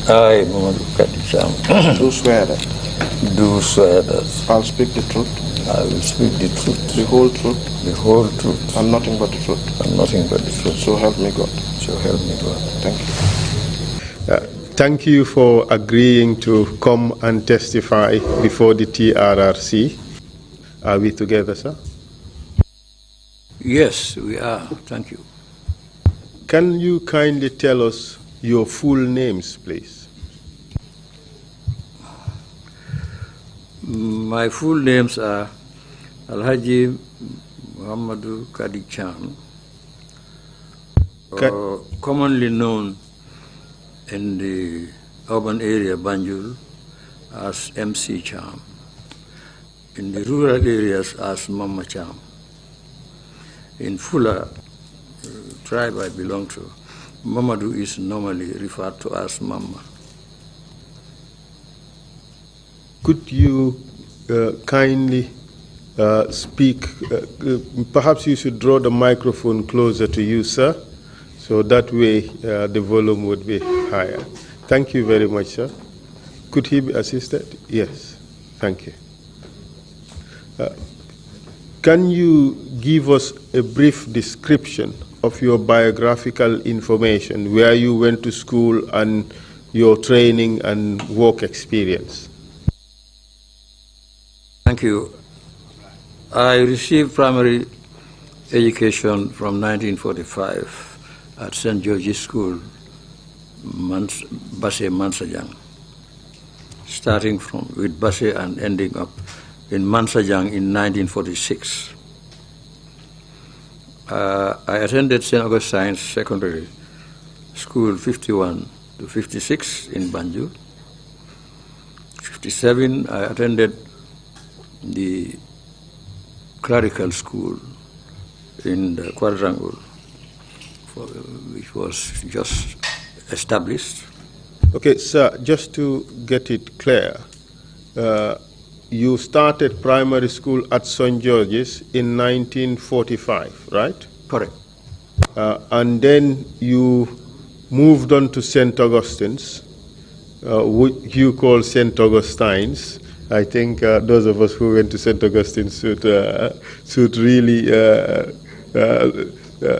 I, Muhammad Cham, do swear that do swear that I'll speak the truth, I will speak the truth, the whole truth, and nothing but the truth. and nothing but the truth. So help me God. So help me God. Thank you. Thank you for agreeing to come and testify before the TRRC. Are we together, sir? Yes, we are. Thank you. Can you kindly tell us your full names, please? My full names are Alhaji Muhammadu Kadi Cham, commonly known in the urban area Banjul as MC Cham, in the rural areas as Mama Cham. In Fula tribe I belong to, Mamadou is normally referred to as Mama. Could you kindly speak, perhaps you should draw the microphone closer to you, sir, so that way the volume would be higher. Thank you very much, sir. Could he be assisted? Yes, thank you. Can you give us a brief description of your biographical information, where you went to school and your training and work experience? Thank you. I received primary education from 1945 at St. George's School, Basse Mansajang, starting with Basse and ending up in Mansajang in 1946. I attended St. Augustine's Secondary School 51 to 56 in Banjul. 57, I attended the clerical school in the Quadrangle, which was just established. Okay, sir, just to get it clear, you started primary school at St. George's in 1945, right? Correct. And then you moved on to St. Augustine's, which you call St. Augustine's. I think those of us who went to St. Augustine's should really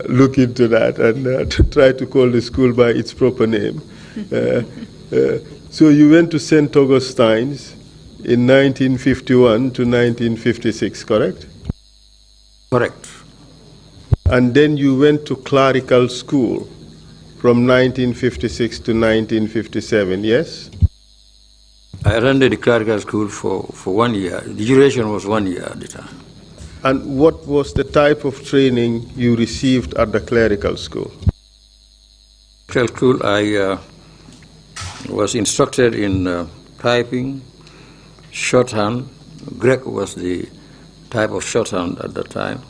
look into that and try to call the school by its proper name. So you went to St. Augustine's in 1951 to 1956, correct? Correct. And then you went to clerical school from 1956 to 1957, yes? I attended the clerical school for 1 year. The duration was 1 year at the time. And what was the type of training you received at the clerical school? Clerical school, I was instructed in typing, shorthand. Greek was the type of shorthand at that time,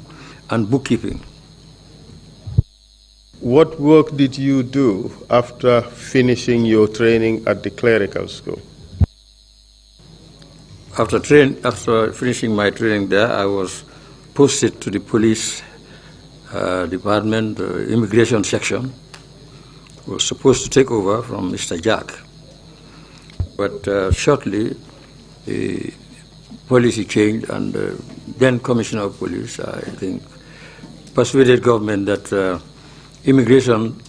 and bookkeeping. What work did you do after finishing your training at the clerical school? After finishing my training there, I was posted to the police department, immigration section. I was supposed to take over from Mr. Jack. But shortly, the policy changed, and then Commissioner of Police, I think, persuaded government that immigration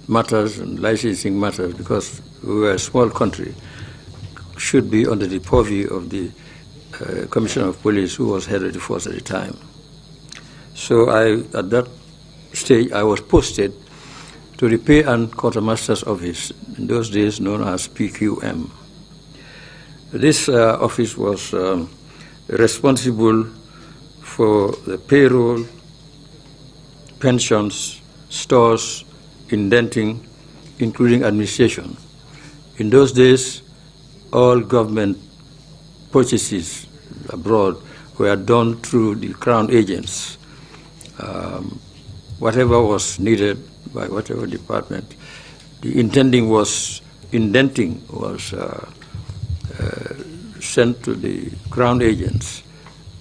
matters and licensing matters, because we were a small country, should be under the purview of the Commissioner of Police, who was head of the force at the time. So at that stage, I was posted to the Pay and Quartermaster's Office, in those days known as PQM. This office was responsible for the payroll, pensions, stores, indenting, including administration. In those days, all government purchases abroad were done through the crown agents. Whatever was needed by whatever department, the indenting was sent to the crown agents,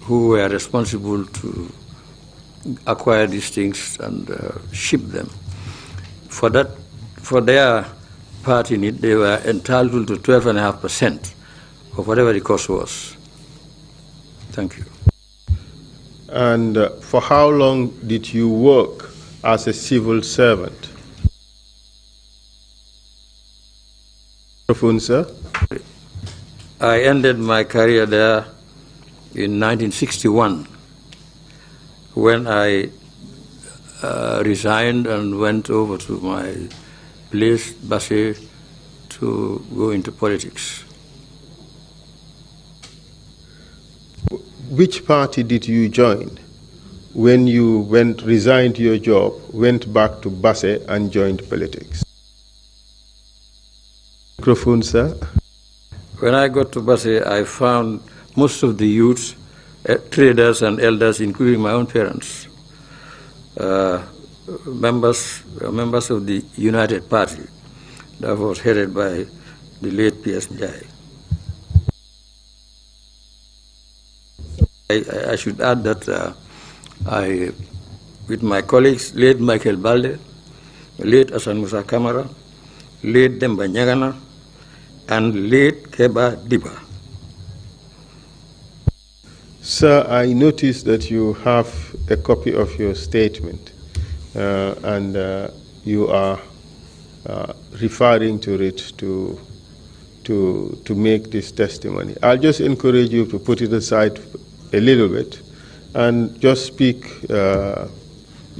who were responsible to acquire these things and ship them. For their part in it, they were entitled to 12.5% of whatever the cost was. Thank you. And for how long did you work as a civil servant? Microphone, sir. I ended my career there in 1961 when I resigned and went over to my place, Basse, to go into politics. Which party did you join when you resigned your job, went back to Basse and joined politics? Microphone, sir. When I got to Basse, I found most of the youths, traders and elders, including my own parents, members of the United Party that was headed by the late P.S. Njai. I should add that I, with my colleagues, late Michael Balde, late Asan Musa Kamara, late Demba Nyagana, and late Keba Diba. Sir, I noticed that you have a copy of your statement and you are referring to it to make this testimony. I'll just encourage you to put it aside a little bit and just speak,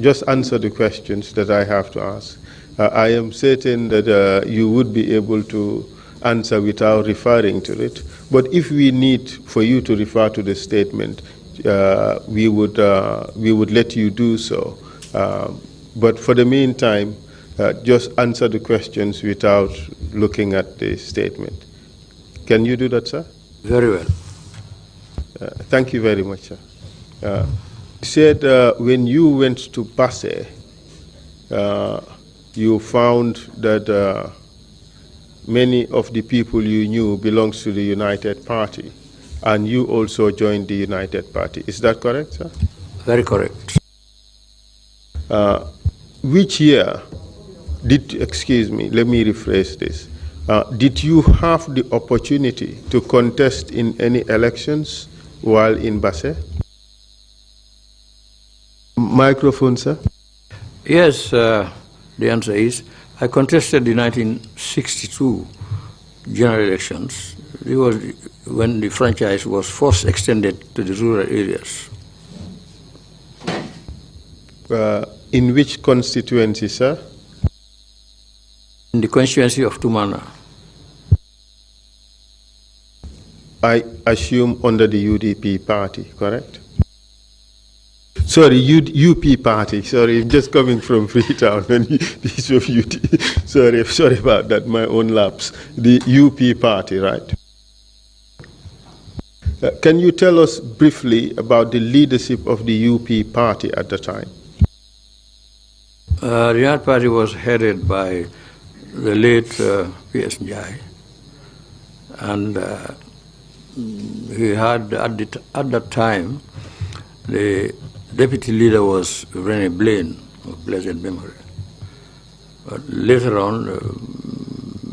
just answer the questions that I have to ask. I am certain that you would be able to answer without referring to it, but if we need for you to refer to the statement, we would let you do so. But for the meantime, just answer the questions without looking at the statement. Can you do that, sir? Very well. Thank you very much, sir. You said when you went to Basse, you found that many of the people you knew belongs to the United Party, and you also joined the United Party. Is that correct, sir? Very correct. Which year excuse me, let me rephrase this. Did you have the opportunity to contest in any elections while in Basse? Microphone, sir. Yes, the answer is I contested the 1962 general elections. It was when the franchise was first extended to the rural areas. In which constituency, sir? In the constituency of Tumana. I assume under the UDP party, correct? Sorry, UP party. Sorry, I'm just coming from Freetown and piece of UD. Sorry about that, my own lapse. The UP party, right? Can you tell us briefly about the leadership of the UP party at the time? The United Party was headed by the late P.S. Njai, and he had at that time the deputy leader was Rene Blaine of blessed memory. But later on,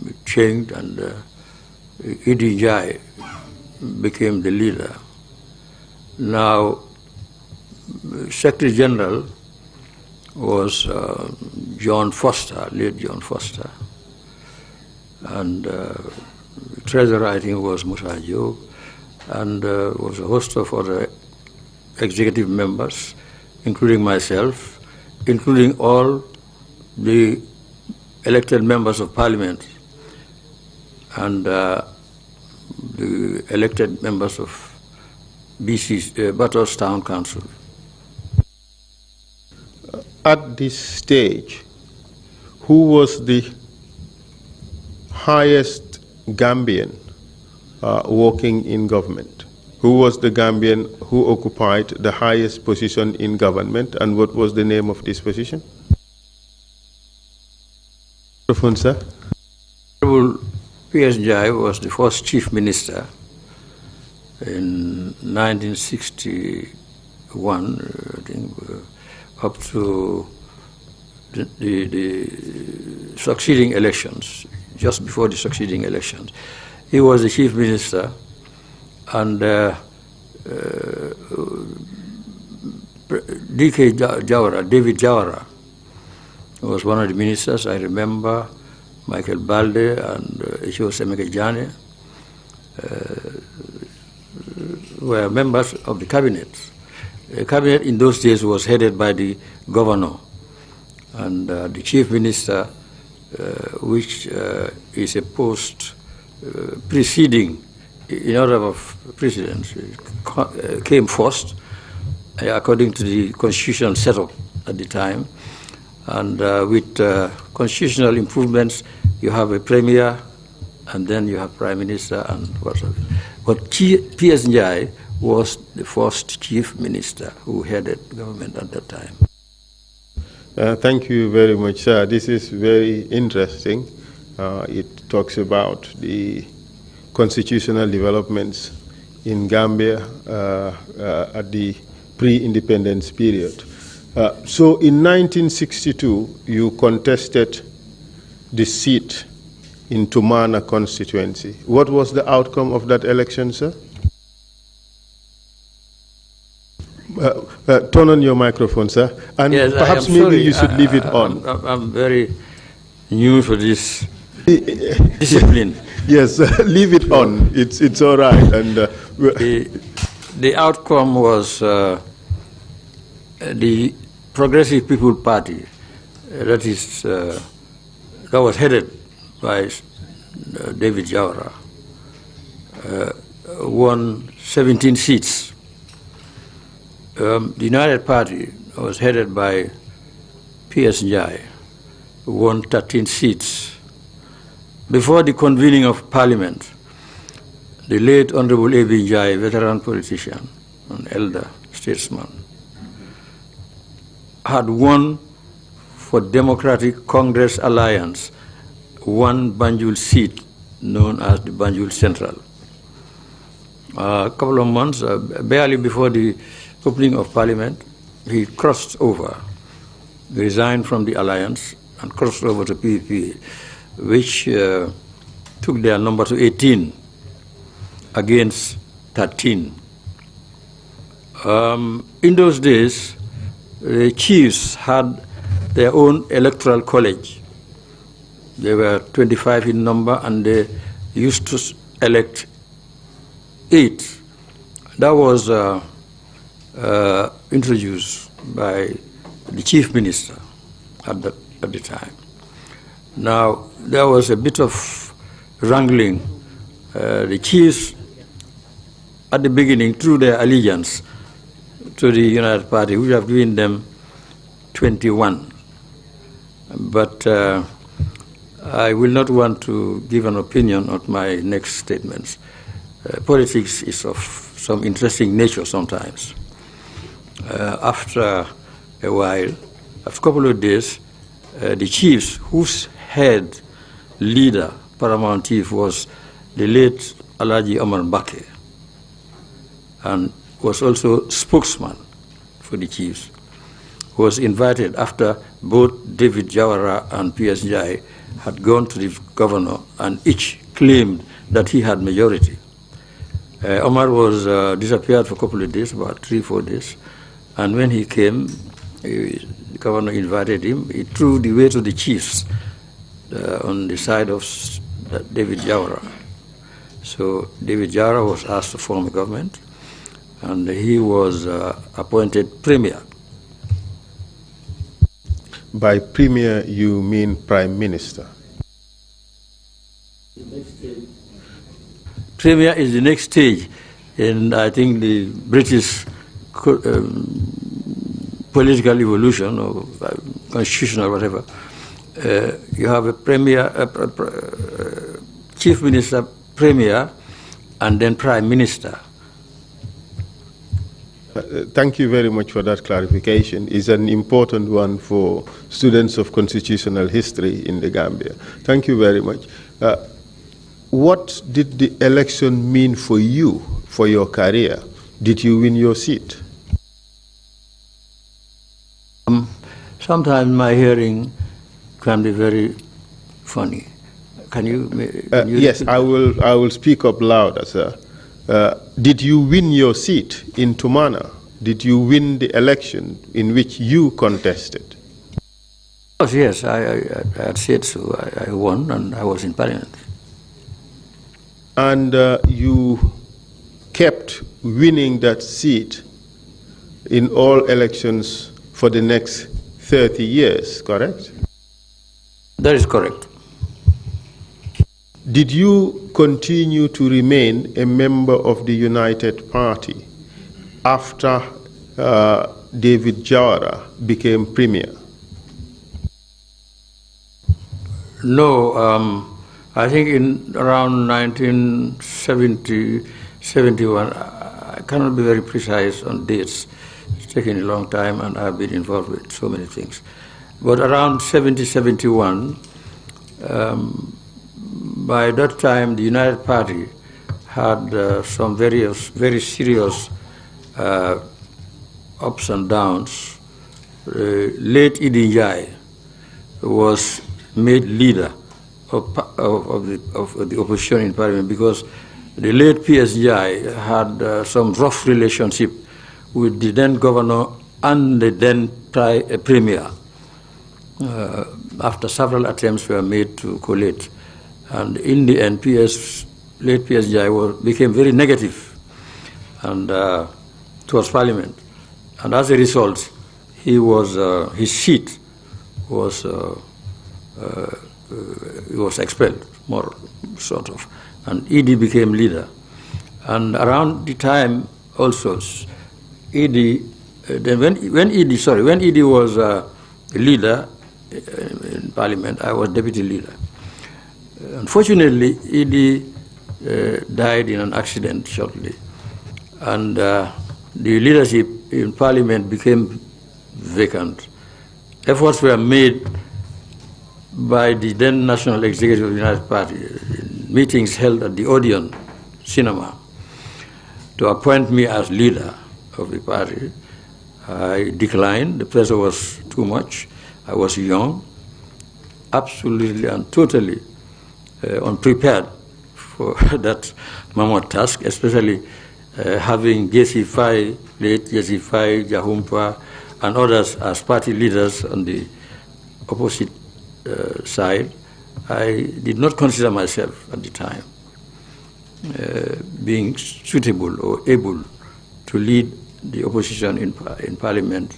it changed, and Idi Njai became the leader. Now, Secretary General was John Foster, late John Foster, and Treasurer, I think, was Musa Job, and was a host of other executive members, including myself, including all the elected members of parliament and the elected members of Batos Town Council. At this stage, who was the highest Gambian working in government? Who was the Gambian who occupied the highest position in government, and what was the name of this position? Microphone, sir. P.S. Njai was the first chief minister in 1961, I think, up to the succeeding elections. just before the succeeding elections. He was the chief minister, and David Jawara was one of the ministers. I remember Michael Balde and Semeke Jane were members of the cabinet. The cabinet in those days was headed by the governor, and the chief minister, which is a post preceding in order of precedence, came first, according to the constitutional setup at the time. And with constitutional improvements, you have a premier, and then you have prime minister and whatever. But P.S. Njai was the first chief minister who headed government at that time. Thank you very much, sir. This is very interesting. It talks about the constitutional developments in Gambia at the pre-independence period. So in 1962, you contested the seat in Tumana constituency. What was the outcome of that election, sir? Turn on your microphone, sir. And yes, perhaps maybe you should leave it on. I'm very new for this discipline. Yes, leave it on. It's all right. And the outcome was the Progressive People Party, that was headed by David Jawara, won 17 seats. The United Party was headed by P.S. Njai, who won 13 seats. Before the convening of Parliament, the late Honorable A.B. Njai, veteran politician and elder statesman, had won for Democratic Congress Alliance one Banjul seat known as the Banjul Central. A couple of months, barely before the opening of Parliament, he crossed over, resigned from the alliance and crossed over to PPP, which took their number to 18 against 13. In those days, the chiefs had their own electoral college. They were 25 in number, and they used to elect 8. That was introduced by the chief minister at the time. Now, there was a bit of wrangling. The chiefs, at the beginning, through their allegiance to the United Party, which have given them 21. But I will not want to give an opinion on my next statements. Politics is of some interesting nature sometimes. After a while, after a couple of days, the chiefs, whose head leader, paramount chief, was the late Alhaji Omar Mbake, and was also spokesman for the chiefs, was invited after both David Jawara and P.S. Njai had gone to the governor and each claimed that he had majority. Omar was disappeared for a couple of days, about 3-4 days, and when he came, the governor invited him. He threw the weight of the chiefs on the side of David Jawara. So David Jawara was asked to form a government, and he was appointed premier. by premier, you mean prime minister? Premier is the next stage in, I think, the British political evolution or constitutional whatever. You have a premier, chief minister, premier, and then prime minister. Thank you very much for that clarification. It's an important one for students of constitutional history in the Gambia. Thank you very much. What did the election mean for you, for your career? Did you win your seat? Sometimes my hearing can be very funny. Can you yes, I will speak up louder, sir. Did you win your seat in Tumana? Did you win the election in which you contested? Yes, I had said so. I won, and I was in parliament. And you kept winning that seat in all elections for the next 30 years, correct? That is correct. Did you continue to remain a member of the United Party after David Jawara became premier? No, I think in around 1970, 71, I cannot be very precise on dates. It's taken a long time, and I've been involved with so many things. But around 70, 71, by that time, the United Party had some very serious ups and downs. Late Idi Njai was made leader of the opposition in parliament because the late P.S. Njai had some rough relationship with the then governor and the then premier. After several attempts were made to collate. And in the end, late P.S. Njai became very negative and towards parliament. And as a result, his seat was expelled, more sort of, and Idi became leader. And around the time also, Idi, when Idi was leader in parliament, I was deputy leader. Unfortunately, Idi died in an accident shortly, and the leadership in parliament became vacant. Efforts were made by the then National Executive of the United Party, meetings held at the Odeon Cinema, to appoint me as leader of the party. I declined. The pressure was too much. I was young, absolutely and totally unprepared for that mammoth task, especially having Jesse Fai, late Jesse Fai, Jahumpa, and others as party leaders on the opposite side. I did not consider myself at the time being suitable or able to lead the opposition in parliament.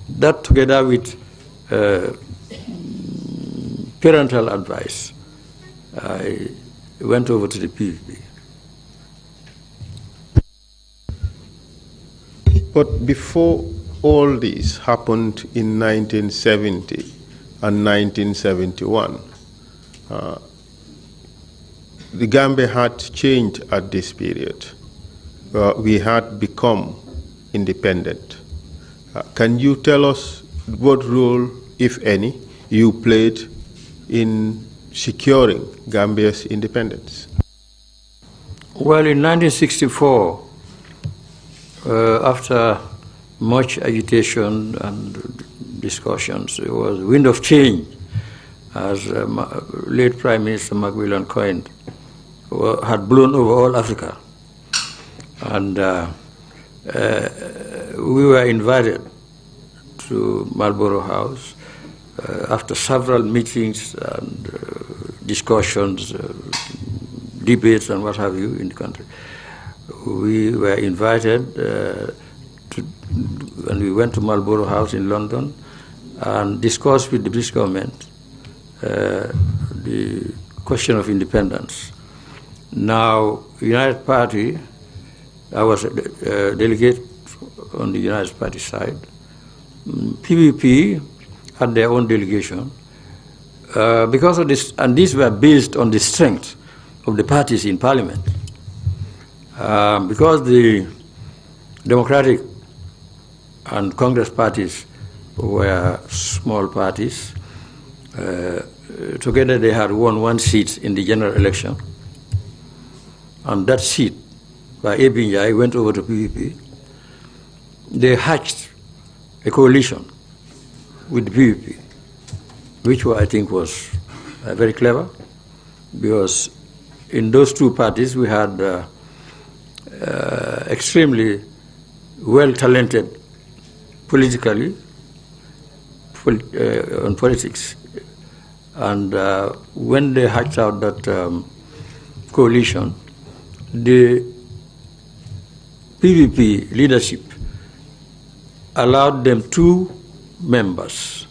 That together with parental advice, I went over to the PVP. But before all this happened in 1970 and 1971, the Gambia had changed at this period. We had become independent. Can you tell us what role, if any, you played in securing Gambia's independence? Well, in 1964, after much agitation and discussions, it was a wind of change, as late Prime Minister Macmillan coined, had blown over all Africa. And we were invited to Marlborough House after several meetings and discussions, debates and what have you in the country. We were invited and we went to Marlborough House in London and discussed with the British government the question of independence. Now, United Party, I was a delegate on the United Party side. PVP had their own delegation. Because of this, and these were based on the strength of the parties in parliament. Because the Democratic and Congress parties were small parties, together they had won one seat in the general election. And that seat by Abi Njai went over to PVP. They hatched a coalition with the PVP, which I think was very clever, because in those two parties we had extremely well-talented politically on politics. And when they hatched out that coalition, the PPP leadership allowed them 2 members,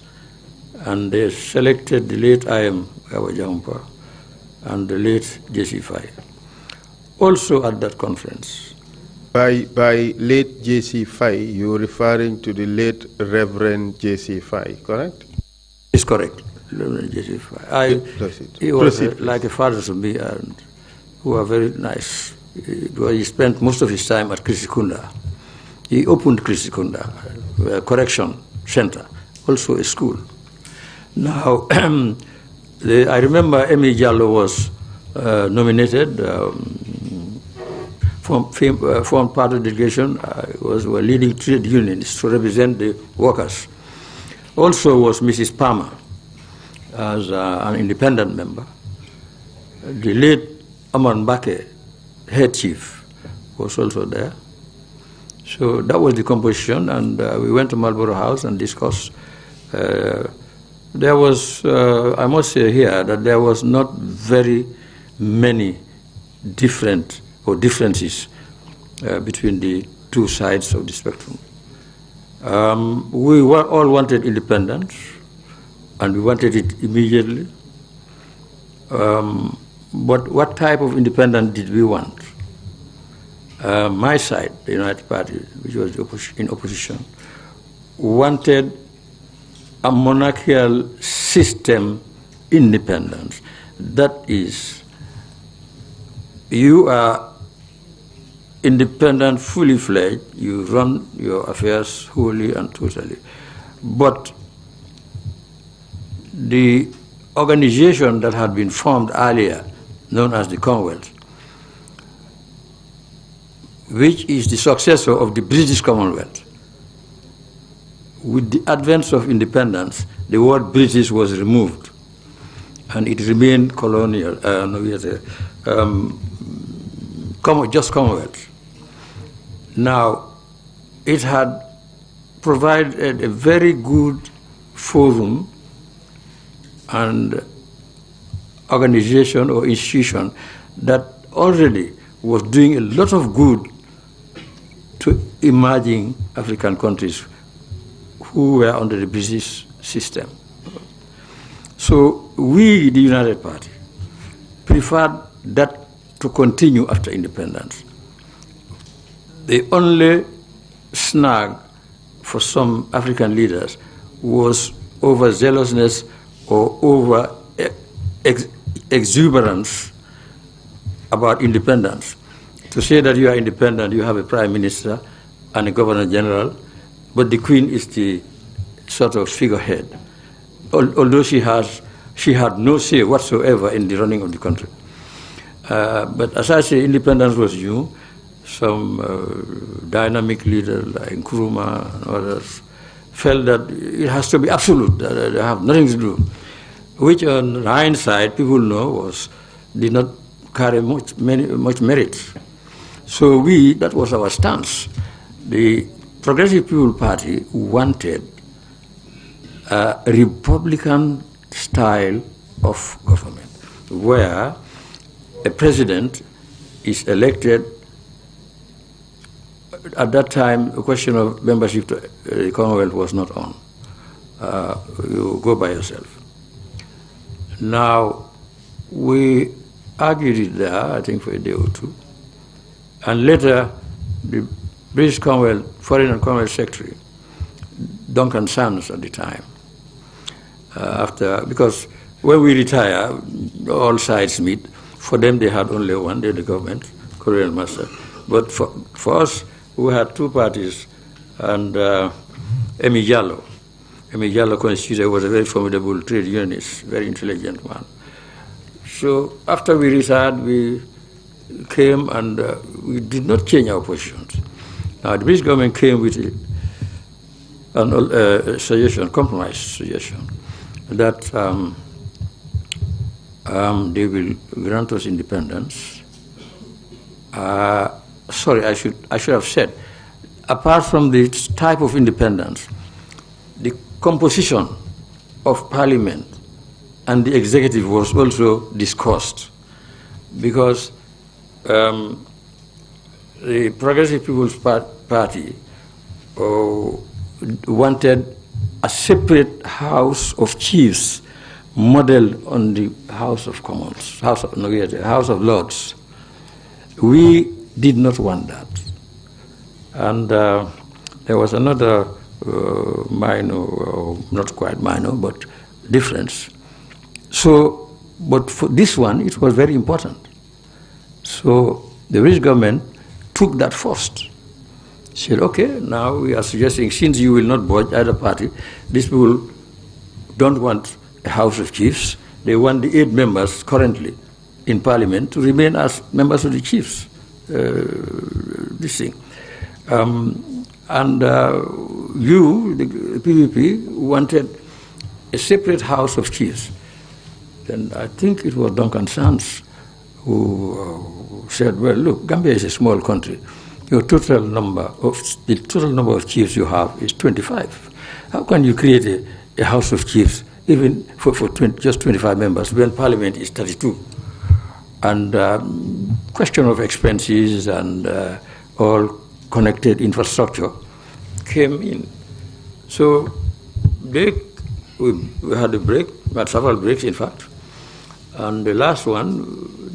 and they selected the late I.M. Yaya Jammeh and the late J.C. Faye. Also at that conference. By late J.C. Faye, you're referring to the late Reverend J.C. Faye, correct? It's correct, Reverend J.C. Faye. He was like a father to me, and who were very nice. He spent most of his time at Krisikunda. He opened Krisikunda, a correction center, also a school. Now, I remember Emi Jallo was nominated, formed part of the delegation, was leading trade unionists to represent the workers. Also was Mrs. Palmer as an independent member. The late Aman Bake, head chief, was also there. So that was the composition, and we went to Marlborough House and discussed. There was, I must say here, that there was not very many differences between the two sides of the spectrum. We all wanted independence, and we wanted it immediately. But what type of independence did we want? My side, the United Party, which was in opposition, wanted a monarchical system independence. That is, you are independent, fully fledged, you run your affairs wholly and totally. But the organization that had been formed earlier, known as the Commonwealth, which is the successor of the British Commonwealth, with the advent of independence, the word British was removed, and it remained colonial, just Commonwealth. Now, it had provided a very good forum and organization or institution that already was doing a lot of good to emerging African countries who were under the British system. So we, the United Party, preferred that to continue after independence. The only snag for some African leaders was overzealousness or over exuberance about independence. To say that you are independent, you have a prime minister and a governor general, but the Queen is the sort of figurehead, although she had no say whatsoever in the running of the country. But as I say, independence was new. Some dynamic leaders like Nkrumah and others felt that it has to be absolute, that they have nothing to do, which on hindsight, people know did not carry much merit. So that was our stance. The Progressive People Party wanted a Republican style of government, where a president is elected. At that time, the question of membership to the Commonwealth was not on. You go by yourself. Now, we argued it there, I think, for a day or two. And later, the British Commonwealth, Foreign and Commonwealth Secretary, Duncan Sands at the time, because when we retire, all sides meet. For them, they had only one, the government, Colonial Master. But for us, we had two parties, and Emi Jallo constituted was a very formidable trade unionist, very intelligent man. So after we retired, we came and we did not change our positions. Now the British government came with a suggestion, compromise suggestion, that they will grant us independence. Sorry, I should have said, apart from the type of independence, the composition of parliament and the executive was also discussed, because the Progressive People's Party wanted a separate House of Chiefs modeled on the House of Commons, House of Lords. We did not want that. And there was another minor, not quite minor, but difference. So, but for this one, it was very important. So the British government took that first. Said, okay, now we are suggesting, since you will not budge either party, these people don't want a House of Chiefs. They want the 8 members currently in Parliament to remain as members of the Chiefs. This thing. You, the PPP, wanted a separate House of Chiefs. Then I think it was Duncan Sands who said, well, look, Gambia is a small country. The total number of chiefs you have is 25. How can you create a House of Chiefs even for just 25 members when Parliament is 32? And question of expenses and all connected infrastructure came in. So we had a break, we had several breaks in fact, and the last one,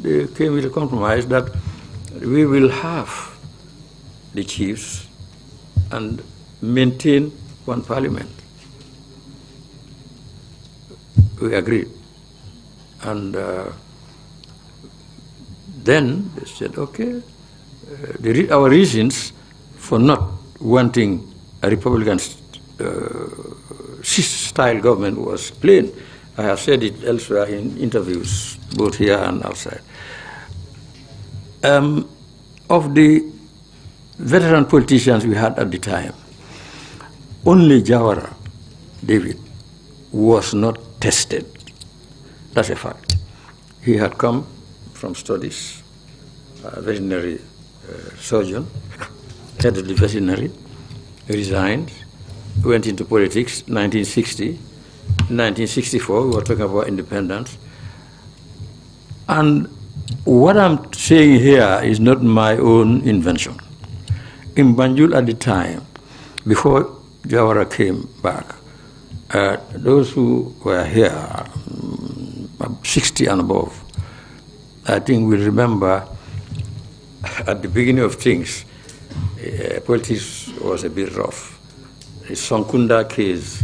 they came with a compromise that we will have the chiefs and maintain one parliament. We agreed. And then they said, okay, our reasons for not wanting a Republican style government was plain. I have said it elsewhere in interviews, both here and outside. Of the veteran politicians we had at the time, only Jawara, David, was not tested. That's a fact. He had come from studies, a veterinary surgeon, head of the veterinary, resigned, went into politics, 1960. In 1964, we were talking about independence. And what I'm saying here is not my own invention. In Banjul at the time, before Jawara came back, those who were here, 60 and above, I think will remember at the beginning of things, politics was a bit rough. The Sonkunda case,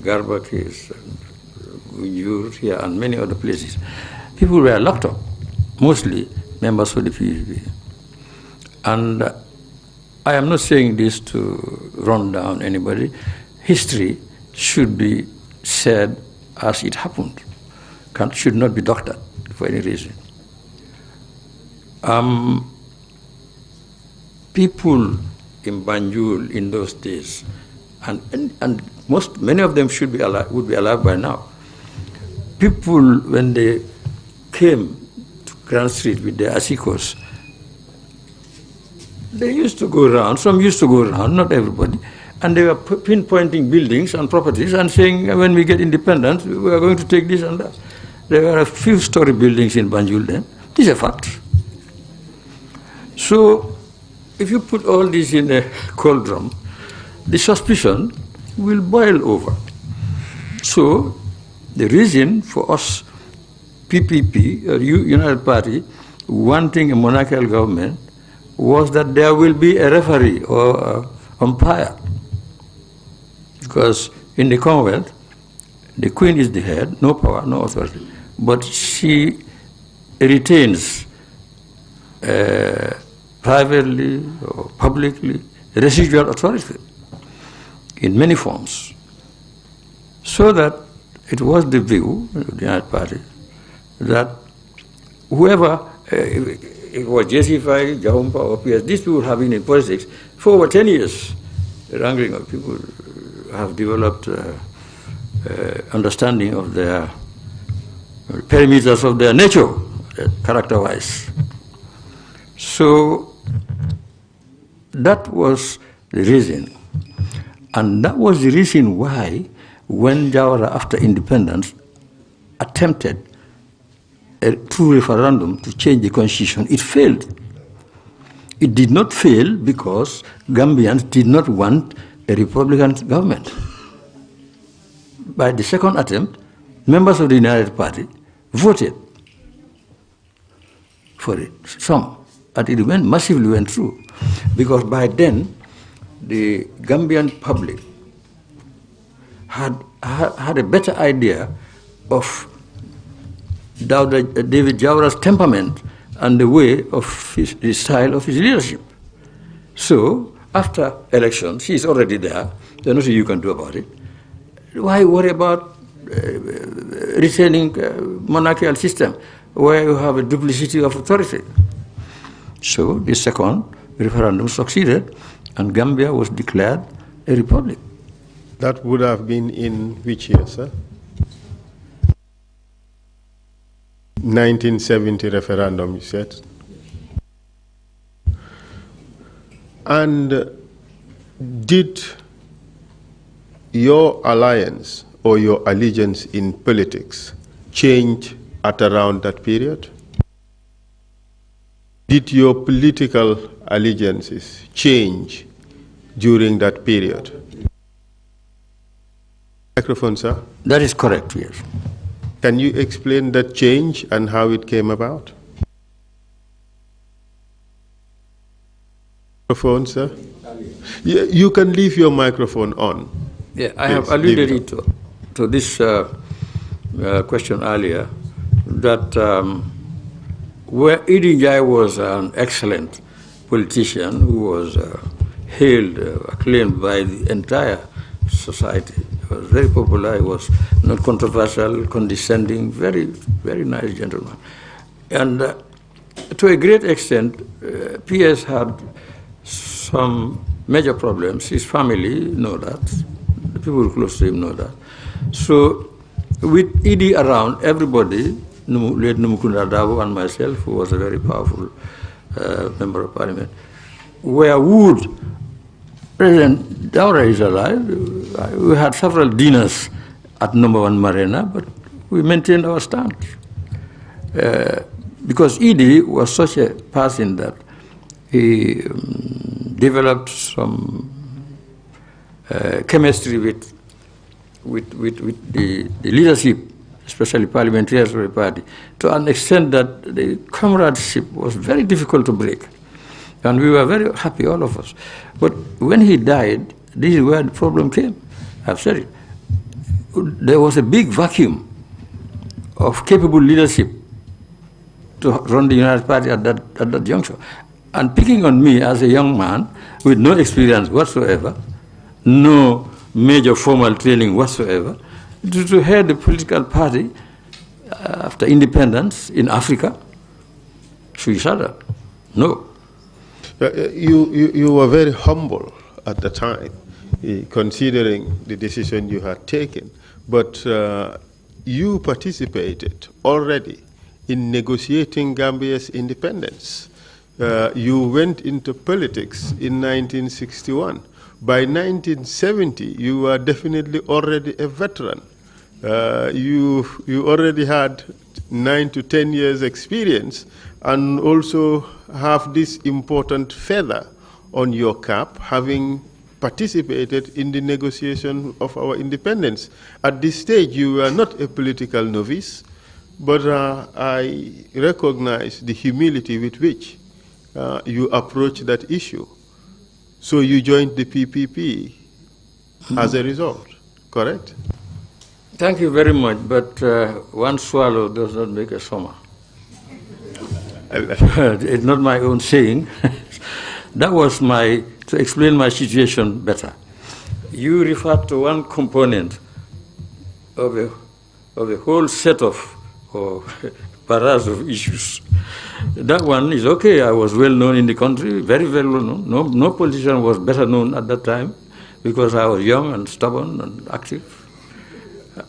Garba case, Gunjur here, and many other places. People were locked up, mostly members of the PPP. And I am not saying this to run down anybody. History should be said as it happened, should not be doctored for any reason. People in Banjul in those days, and many of them should be alive, would be alive by now. People, when they came to Grand Street with their asikos, they used to go around, some used to go around, not everybody, and they were pinpointing buildings and properties and saying, when we get independence, we are going to take this and that. There were a few story buildings in Banjul then. This is a fact. So, if you put all this in a cauldron, the suspicion will boil over. So, the reason for us, PPP, United Party, wanting a monarchical government was that there will be a referee or umpire. Because in the Commonwealth, the Queen is the head, no power, no authority, but she retains privately or publicly residual authority in many forms. So that it was the view of the United Party that whoever, it was JC5, Jahumpa, or PS, these people have been in politics for over 10 years. The wrangling of people have developed understanding of their perimeters of their nature, character-wise. So that was the reason. And that was the reason why, when Jawara, after independence, attempted a true referendum to change the constitution, it failed. It did not fail because Gambians did not want a Republican government. By the second attempt, members of the United Party voted for it, some, and it massively went through. Because by then, the Gambian public had a better idea of David Jawara's temperament and the way of the style of his leadership. So, after elections, he's already there. There's nothing you can do about it. Why worry about retaining a monarchical system where you have a duplicity of authority? So, the second referendum succeeded, and Gambia was declared a republic. That would have been in which year, sir? 1970 referendum, you said. And did your alliance or your allegiance in politics change at around that period? Did your political allegiances change during that period? Microphone, sir. That is correct, yes. Can you explain that change and how it came about? Microphone, sir. Yeah, you can leave your microphone on. Yeah, I have alluded to this question earlier, that where Idi Njai was an excellent politician who was hailed, acclaimed by the entire society. He was very popular, he was not controversial, condescending, very, very nice gentleman. And to a great extent, PS had some major problems. His family know that, the people close to him know that. So with Idi around, everybody, late Numukunda Dabo and myself, who was a very powerful member of parliament, were wooed. President Daura is alive. We had several dinners at number 1 Marina, but we maintained our stand. Because Idi was such a person that he developed some chemistry with the leadership, especially parliamentary party, to an extent that the comradeship was very difficult to break. And we were very happy, all of us. But when he died, this is where the problem came. I've said it. There was a big vacuum of capable leadership to run the United Party at that juncture. And picking on me as a young man with no experience whatsoever, no major formal training whatsoever, to head the political party after independence in Africa, suicidal. No. You were very humble at the time, considering the decision you had taken. But you participated already in negotiating Gambia's independence. You went into politics in 1961. By 1970, you were definitely already a veteran. You already had 9 to 10 years experience, and also have this important feather on your cap, having participated in the negotiation of our independence. At this stage, you were not a political novice, but I recognize the humility with which you approached that issue. So you joined the PPP as a result, correct? Thank you very much, but one swallow does not make a summer. It's not my own saying. That was to explain my situation better. You referred to one component of a whole set of paras of issues. That one is okay. I was well known in the country, very well known. No politician was better known at that time because I was young and stubborn and active.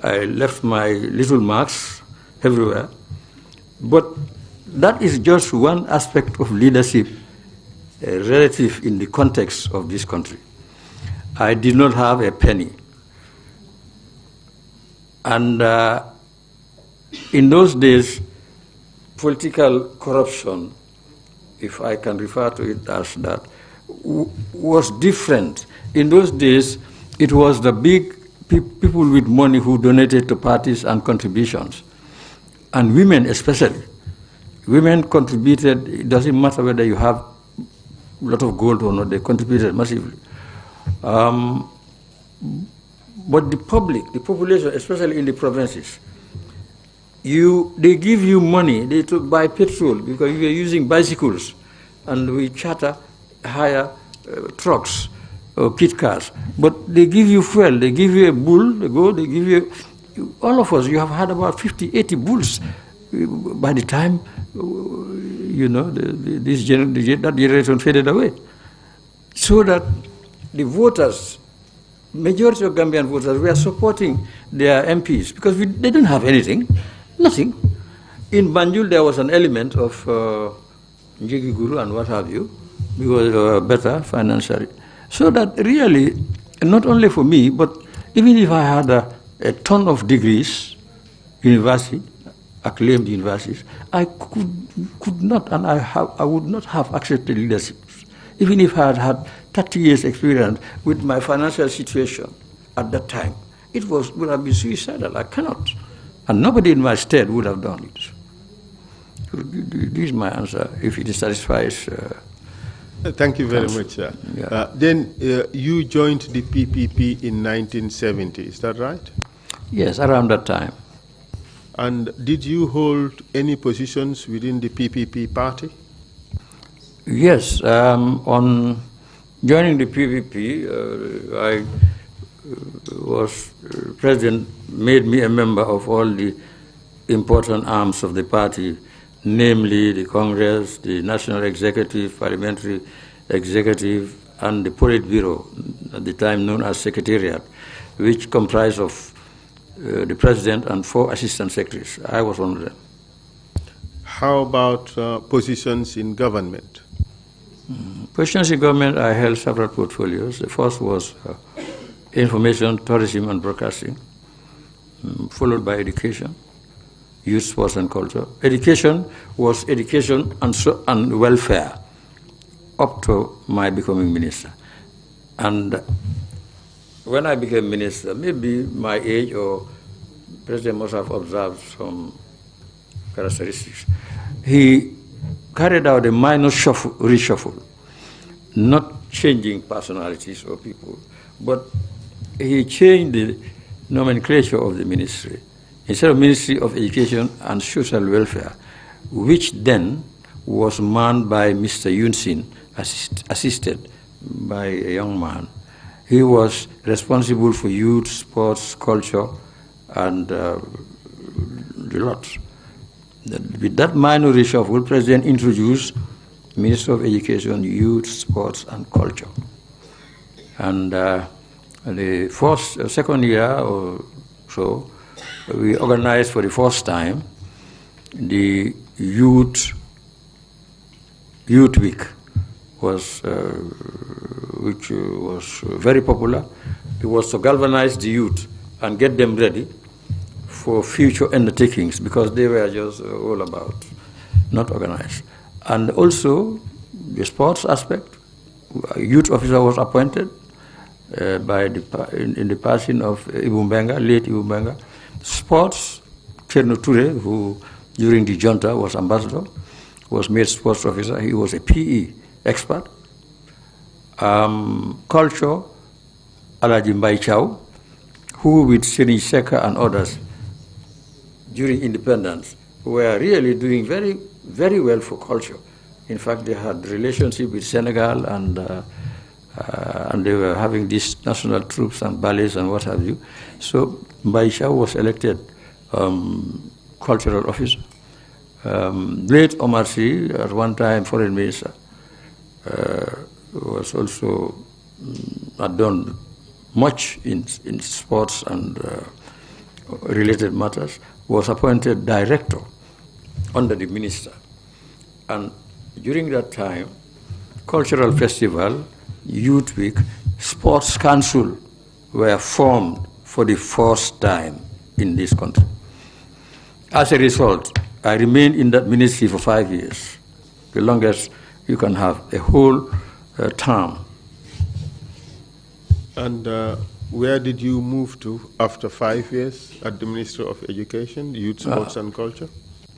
I left my little marks everywhere. But that is just one aspect of leadership relative in the context of this country. I did not have a penny. And in those days, political corruption, if I can refer to it as that, was different. In those days, it was the big people with money who donated to parties and contributions, and women especially. Women contributed. It doesn't matter whether you have a lot of gold or not, they contributed massively. But the public, the population, especially in the provinces, they give you money, they buy petrol because you are using bicycles, and we charter, hire trucks or kit cars. But they give you fuel, they give you a bull, they give you, all of us, you have had about 50, 80 bulls by the time, that generation faded away. So that the voters, majority of Gambian voters, were supporting their MPs because they didn't have anything, nothing. In Banjul, there was an element of Njigi Guru and what have you, because they were better financially. So that really, not only for me, but even if I had a ton of degrees, university, acclaimed universities, I could not, and I would not have accepted leadership. Even if I had had 30 years experience with my financial situation at that time, would have been suicidal. I cannot. And nobody in my state would have done it. So this is my answer, if it satisfies. Thank you very much, sir. Yeah. Then you joined the PPP in 1970, is that right? Yes, around that time. And did you hold any positions within the PPP party? Yes, on joining the PPP, President made me a member of all the important arms of the party, namely the Congress, the National Executive, Parliamentary Executive, and the Politburo, at the time known as Secretariat, which comprised of the President and 4 Assistant Secretaries. I was one of them. How about positions in government? Positions in government, I held several portfolios. The first was information, tourism, and broadcasting, followed by education, youth, sports, and culture. Education was education and welfare up to my becoming minister. And when I became minister, maybe my age or President must have observed some characteristics. He carried out a minor reshuffle, not changing personalities or people, but he changed the nomenclature of the ministry. Instead of Ministry of Education and Social Welfare, which then was manned by Mr. Yunsin, assisted by a young man. He was responsible for youth, sports, culture, and the lot. With that minor reshuffle, President introduced Minister of Education, Youth, Sports, and Culture. And the second year or so, we organized for the first time the Youth Week, which was very popular. It was to galvanize the youth and get them ready for future undertakings, because they were just all about, not organized. And also the sports aspect, a youth officer was appointed in the passing of Ibu Mbenga, late Ibu Mbenga. Sports, Cherno Ture, who during the junta was ambassador, was made sports officer. He was a PE expert. Culture, Alaji Mbai Chow, who with Siri Seka and others during independence were really doing very, very well for culture. In fact, they had relationship with Senegal, and they were having these national troops and ballets and what have you. So Mbai Chow was elected cultural officer. Late Omar Sy, at one time foreign minister, was also had done much in sports and related matters, was appointed director under the minister. And during that time, cultural festival, youth week, sports council were formed for the first time in this country. As a result, I remained in that ministry for 5 years, the longest you can have a whole term. And where did you move to after 5 years at the Ministry of Education, Youth, Sports and Culture?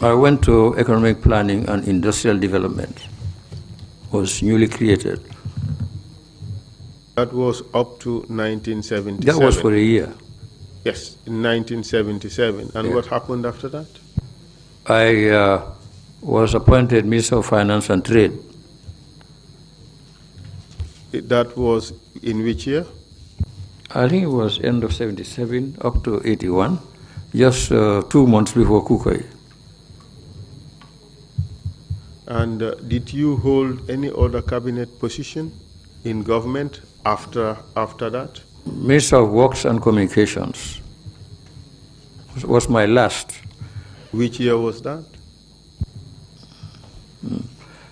I went to Economic Planning and Industrial Development. Was newly created. That was up to 1977. That was for a year. Yes, in 1977. And Yeah. what happened after that? I was appointed Minister of Finance and Trade. That was in which year? I think it was end of 77 up to 81, just 2 months before coup. And did you hold any other cabinet position in government after that? Minister of Works and Communications was my last. Which year was that?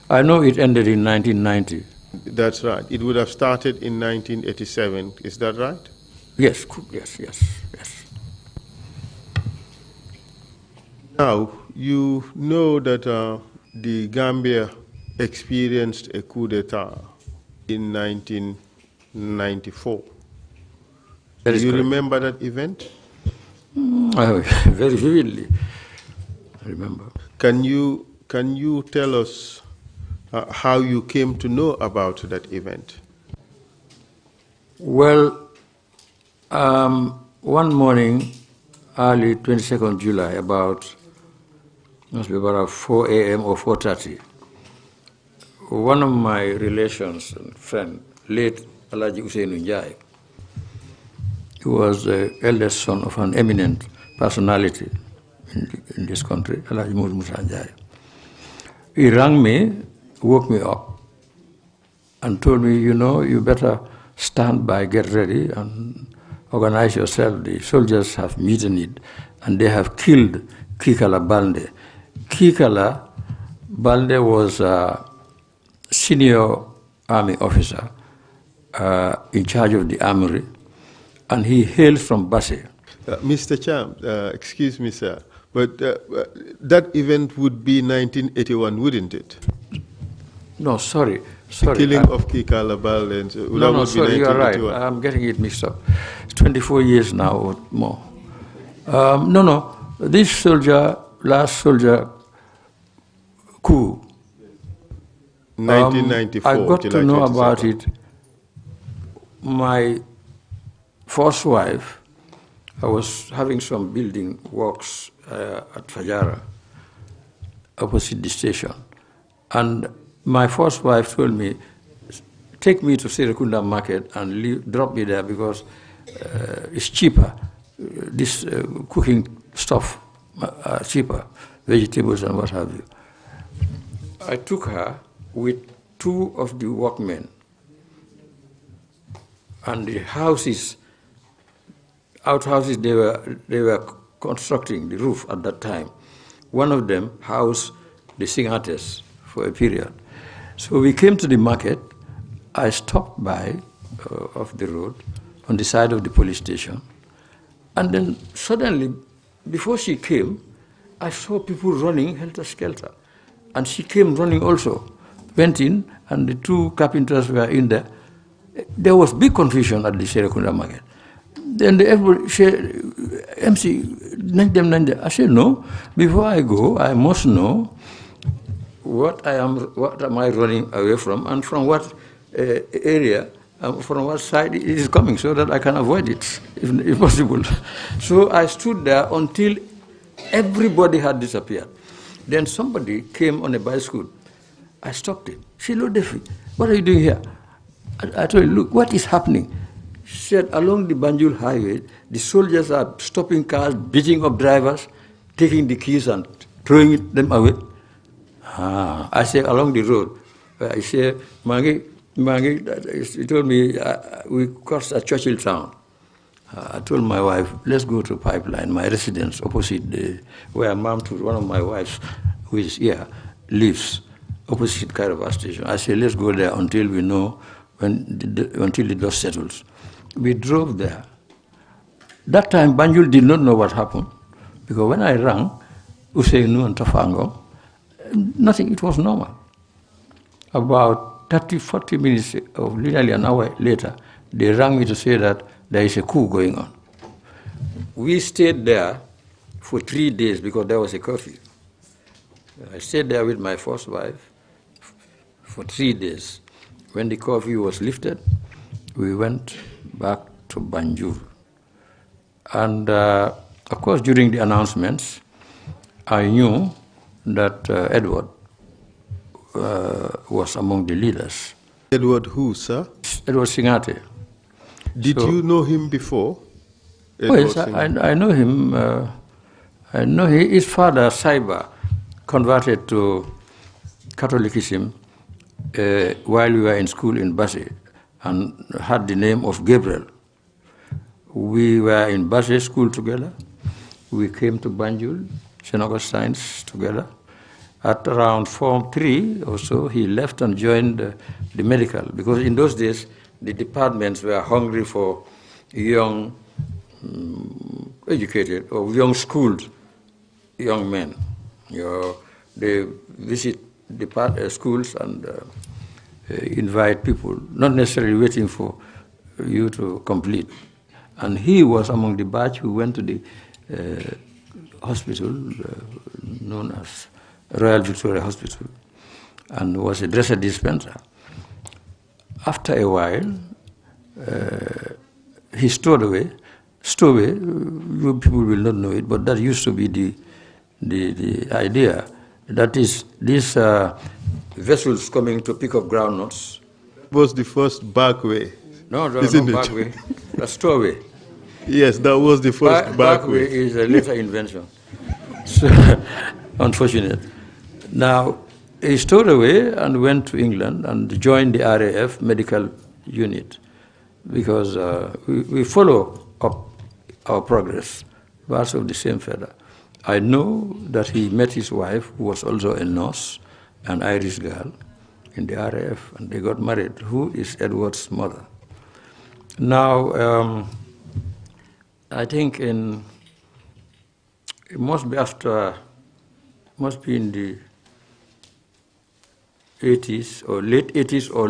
I know it ended in 1990. That's right. It would have started in 1987. Is that right? Yes, yes. Now, you know that the Gambia experienced a coup d'etat in 1994. Do you remember that event? Very vividly, I remember. Can you tell us how you came to know about that event? Well, one morning, early 22nd July, must be about 4 a.m. or 4:30, one of my relations and friend, late Alaji Usainu Njai, he was the eldest son of an eminent personality in this country, Alaji Musa Njai. He rang me, woke me up, and told me, you better stand by, get ready, and organize yourself. The soldiers have mutinied, and they have killed Kikala Balde. Kikala Balde was a senior army officer in charge of the armory, and he hails from Basse. Mr. Cham, excuse me, sir, but that event would be 1981, wouldn't it? No, sorry. The killing of Kikala Balde. No, sorry, you are right. I'm getting it mixed up. It's 24 years now or more. No. This soldier, last soldier coup. 1994. I got July to know 27. about it. My first wife, I was having some building works at Fajara, opposite the station. And my first wife told me, take me to Serekunda market and drop me there because it's cheaper. This cooking stuff cheaper, vegetables and what have you. I took her with 2 of the workmen, and the houses, outhouses they were constructing, the roof at that time. One of them housed the Singates for a period. So we came to the market. I stopped by off the road on the side of the police station. And then suddenly, before she came, I saw people running helter-skelter. And she came running also, went in, and the 2 carpenters were in there. There was big confusion at the Serekunda market. Then everybody said, MC, name them. I said, no, before I go, I must know what am I running away from, and from what area, from what side it is coming, so that I can avoid it, if possible. So I stood there until everybody had disappeared. Then somebody came on a bicycle. I stopped him. She said, "Look, Defi, what are you doing here?" I told him, "Look, what is happening?" She said, "Along the Banjul highway, the soldiers are stopping cars, beating up drivers, taking the keys and throwing them away." I said, "Along the road." I said, Mangi, he told me, we crossed at Churchill Town. I told my wife, let's go to Pipeline, my residence opposite where Mom, one of my wives, who is here, lives, opposite Kairaba station. I said, let's go there until we know, until the dust settles. We drove there. That time, Banjul did not know what happened, because when I rang, Usainu and Tafango, nothing, it was normal. About 30, 40 minutes, or nearly an hour later, they rang me to say that there is a coup going on. We stayed there for 3 days because there was a curfew. I stayed there with my first wife for 3 days. When the curfew was lifted, we went back to Banjul. And of course, during the announcements, I knew that Edward was among the leaders. Edward who, sir? Edward Singate. Did you know him before? Yes, I know him. I know his father, Saiba, converted to Catholicism while we were in school in Basel and had the name of Gabriel. We were in Basel school together. We came to Banjul, St. Augustine's together. At around Form 3 or so, he left and joined the medical, because in those days, the departments were hungry for young, educated, or young schooled young men. They visit schools and invite people, not necessarily waiting for you to complete. And he was among the batch who went to the hospital known as Royal Victoria Hospital and was a dresser dispenser. After a while, he stowed away. You people will not know it, but that used to be the idea. That is, these vessels coming to pick up groundnuts. Was the first back way? No, isn't no it? back way. That's stowaway. Yes, that was the first back way. Back way is a later invention. So, unfortunate. Now, he stowed away and went to England and joined the RAF medical unit, because we follow up our progress, birds of the same feather. I know that he met his wife, who was also a nurse, an Irish girl, in the RAF, and they got married, who is Edward's mother. Now, I think it must be in the 80s or late 80s or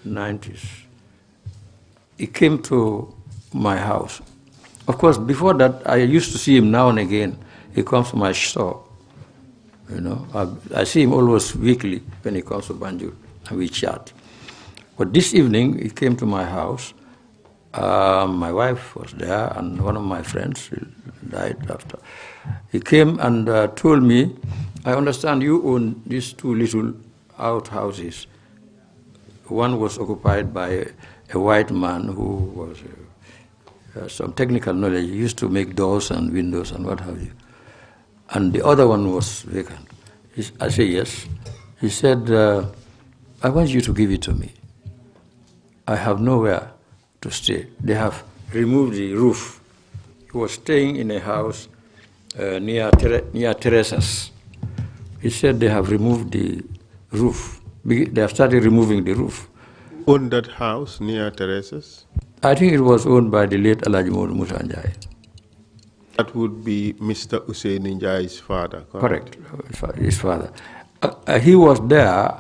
90s. He came to my house. Of course, before that, I used to see him now and again. He comes to my store. You know, I see him almost weekly when he comes to Banjul, and we chat. But this evening, he came to my house. My wife was there, and one of my friends died after. He came and told me, I understand you own these 2 little outhouses. One was occupied by a white man who was some technical knowledge. He used to make doors and windows and what have you. And the other one was vacant. I said, yes. He said, I want you to give it to me. I have nowhere to stay. They have removed the roof. He was staying in a house near Teresa's. He said they have removed the roof. They have started removing the roof. Owned that house near Teresa's? I think it was owned by the late Alhaji Modu Musa Njai. That would be Mr. Hussein Njai's father, correct? Correct, his father. He was there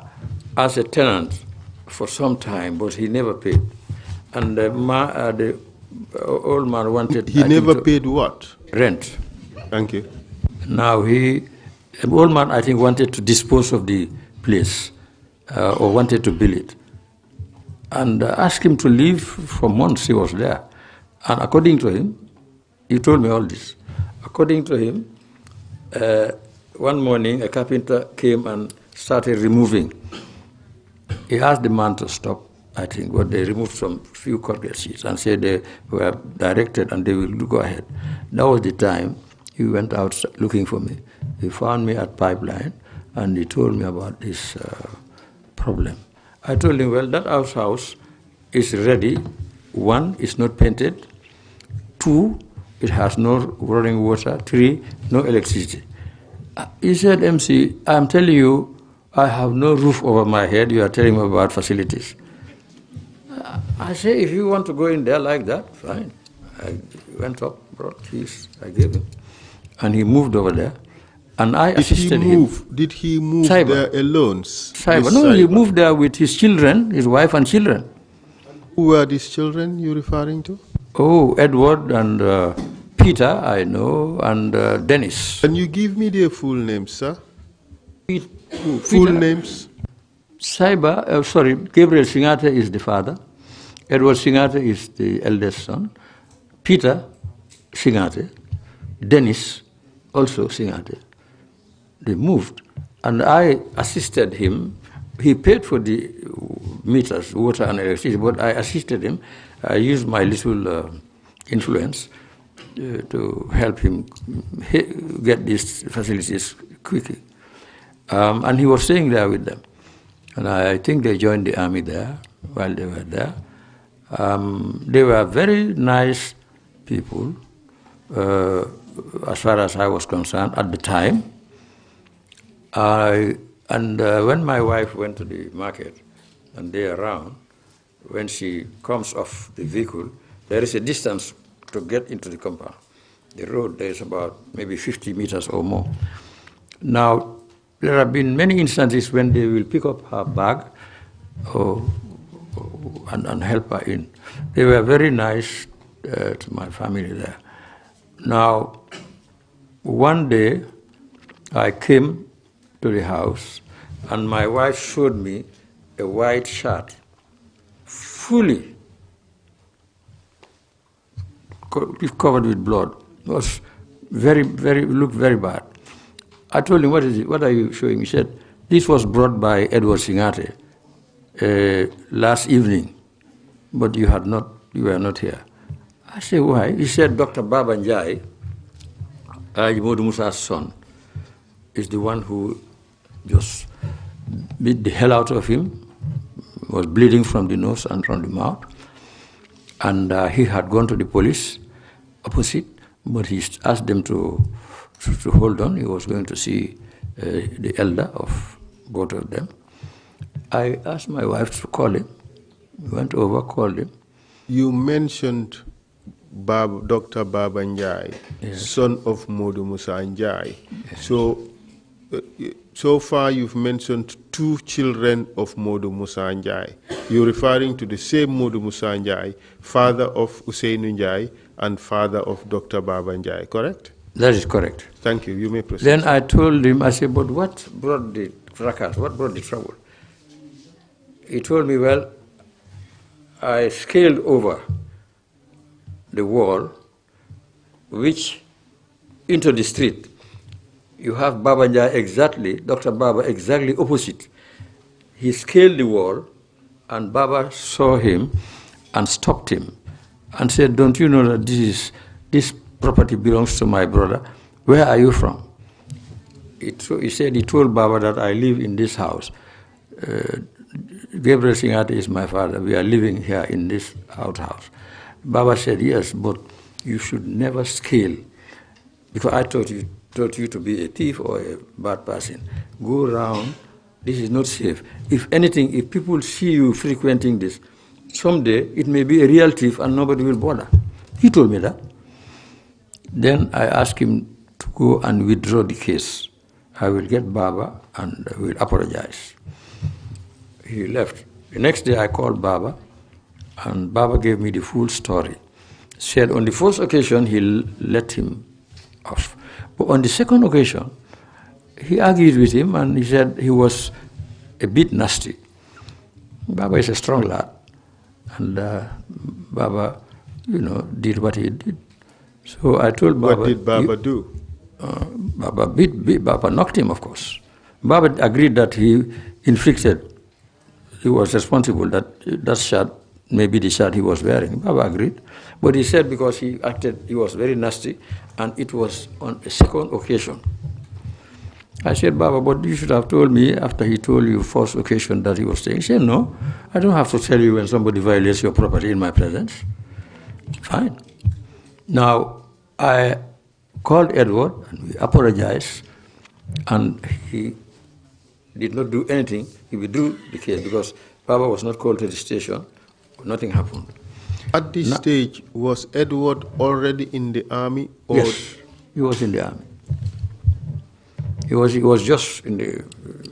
as a tenant for some time, but he never paid. And the old man wanted... He never paid what? Rent. Thank you. Now the old man, I think, wanted to dispose of the place or wanted to build it. And asked him to leave for months. He was there. And according to him, he told me all this. According to him, one morning a carpenter came and started removing. He asked the man to stop, I think, but they removed some few corrugated sheets and said they were directed and they will go ahead. That was the time he went out looking for me. He found me at Pipeline and he told me about this problem. I told him, well, that house is ready 1, it's not painted. 2, it has no running water. 3, no electricity. He said, MC, I'm telling you, I have no roof over my head. You are telling me about facilities. I say, if you want to go in there like that, fine. I went up, brought keys, I gave him. And he moved over there. And I assisted him. Did he move Cyber. there alone? Cyber. No, he moved there with his children, his wife and children. Who were these children you're referring to? Oh, Edward and Peter, I know, and Dennis. Can you give me their full names, sir? Full Peter, names? Gabriel Singate is the father. Edward Singate is the eldest son. Peter Singate. Dennis also Singate. They moved. And I assisted him. He paid for the meters, water and electricity, but I assisted him. I used my little influence to help him get these facilities quickly. And he was staying there with them. And I think they joined the army there while they were there. They were very nice people, as far as I was concerned at the time. When my wife went to the market and they around, when she comes off the vehicle, there is a distance to get into the compound. The road, there is about maybe 50 meters or more. Now, there have been many instances when they will pick up her bag and help her in. They were very nice to my family there. Now, one day, I came to the house, and my wife showed me a white shirt, fully covered with blood. It was looked very bad. I told him, what is it? What are you showing? He said, this was brought by Edward Singate last evening, but you were not here. I said, why? He said, Dr. Baba Njai, Modu Musa's son, is the one who just beat the hell out of him, was bleeding from the nose and from the mouth. And he had gone to the police opposite, but he asked them to hold on. He was going to see the elder of both of them. I asked my wife to call him. We went over, called him. You mentioned Dr. Baba Njai, yes, son of Modu Musa Njai. Yes. So far you've mentioned 2 children of Modu Musa Njai. You're referring to the same Modu Musa Njai, father of Usainu Njai and father of Dr. Baba Njai, correct? That is correct. Thank you. You may proceed. Then I told him, I said, but what brought the fracas? What brought the trouble? He told me, well, I scaled over the wall, which into the street. You have Baba Njai exactly, Dr. Baba exactly opposite. He scaled the wall, and Baba saw him and stopped him and said, don't you know that this property belongs to my brother? Where are you from? He said, he told Baba that I live in this house. Gabriel Singate is my father. We are living here in this outhouse. Baba said, yes, but you should never scale, because I taught you to be a thief or a bad person. Go around. This is not safe. If anything, if people see you frequenting this, someday it may be a real thief and nobody will bother. He told me that. Then I asked him to go and withdraw the case. I will get Baba and will apologize. He left. The next day I called Baba, and Baba gave me the full story. Said on the first occasion he let him off. But on the second occasion, he argued with him, and he said he was a bit nasty. Baba is a strong lad, and Baba, did what he did. So I told Baba... What did Baba do? Baba knocked him, of course. Baba agreed that he was responsible, that shirt, maybe the shirt he was wearing. Baba agreed. But he said because he was very nasty, and it was on a second occasion. I said, Baba, but you should have told me after he told you first occasion that he was staying. He said, no, I don't have to tell you when somebody violates your property in my presence. Fine. Now, I called Edward and we apologized, and he did not do anything. He withdrew the case because Baba was not called to the station. Nothing happened. At this stage, was Edward already in the army? Or Yes, he was in the army. He was just in the,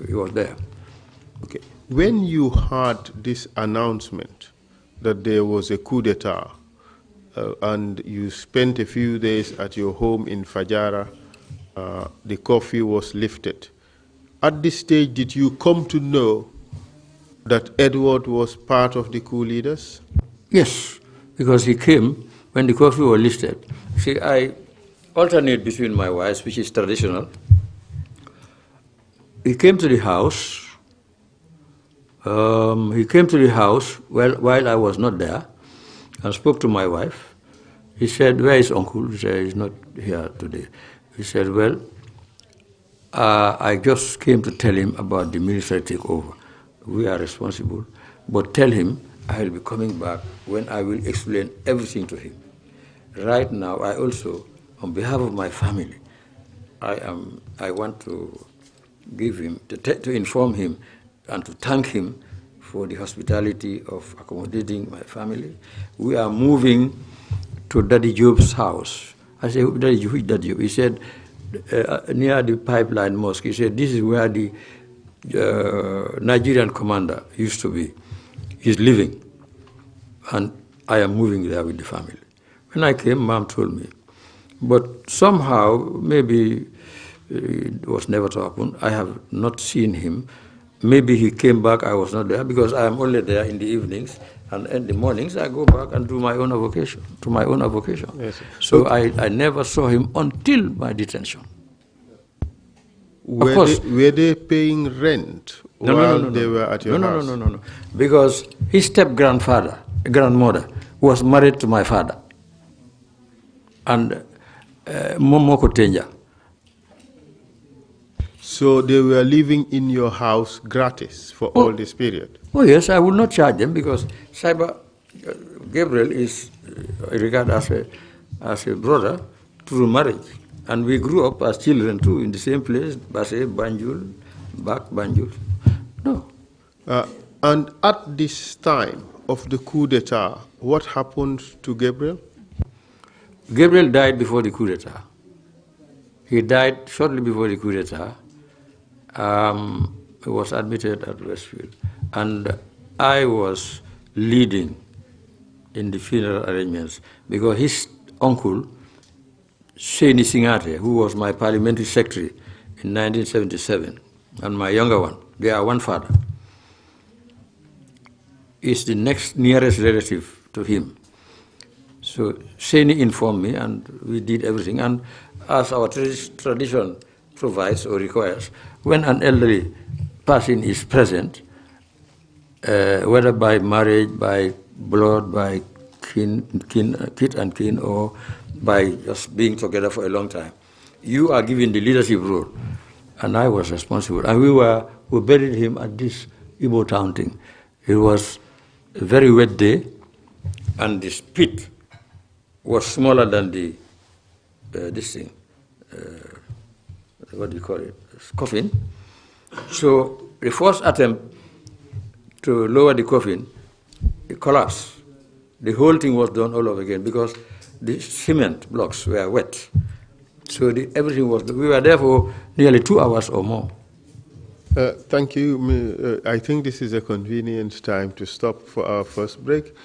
he was there. okay. When you heard this announcement that there was a coup d'etat, and you spent a few days at your home in Fajara, the curfew was lifted. At this stage, did you come to know that Edward was part of the coup leaders? Yes, because he came when the curfew was lifted. See, I alternate between my wives, which is traditional. He came to the house. While I was not there, and spoke to my wife. He said, where is uncle? He said, he's not here today. He said, well, I just came to tell him about the military takeover. We are responsible, but tell him I will be coming back when I will explain everything to him. Right now, I also, on behalf of my family, I want to give him, to inform him and to thank him for the hospitality of accommodating my family. We are moving to Daddy Job's house. I said, Daddy Job, which Daddy Job? He said, near the Pipeline Mosque. He said, this is where the Nigerian commander used to be. He's living. And I am moving there with the family. When I came, Mom told me. But somehow, maybe it was never to happen. I have not seen him. Maybe he came back, I was not there, because I am only there in the evenings, and in the mornings I go back and do my own avocation, Yes. So I never saw him until my detention. Were they paying rent while they were at your house? No. Because his grandmother, was married to my father. And Momoko Tenja. So they were living in your house gratis for all this period? Oh yes, I will not charge them because Gabriel is regarded as a brother through marriage. And we grew up as children too in the same place, Basse, Banjul, Banjul. No. And at this time of the coup d'etat, what happened to Gabriel? Gabriel died before the coup d'etat. He died shortly before the coup d'etat. He was admitted at Westfield. And I was leading in the funeral arrangements because his uncle, Sheni Singate, who was my parliamentary secretary in 1977, and my younger one, they are one father, is the next nearest relative to him. So Sheni informed me and we did everything. And as our tradition provides or requires, when an elderly person is present, whether by marriage, by blood, by kith and kin, or by just being together for a long time, you are given the leadership role. And I was responsible. And we buried him at this Igbo town thing. It was a very wet day, and this pit was smaller than this thing, what do you call it, coffin. So the first attempt to lower the coffin, it collapsed. The whole thing was done all over again because the cement blocks were wet. So everything was, we were there for nearly 2 hours or more. Thank you. I think this is a convenient time to stop for our first break.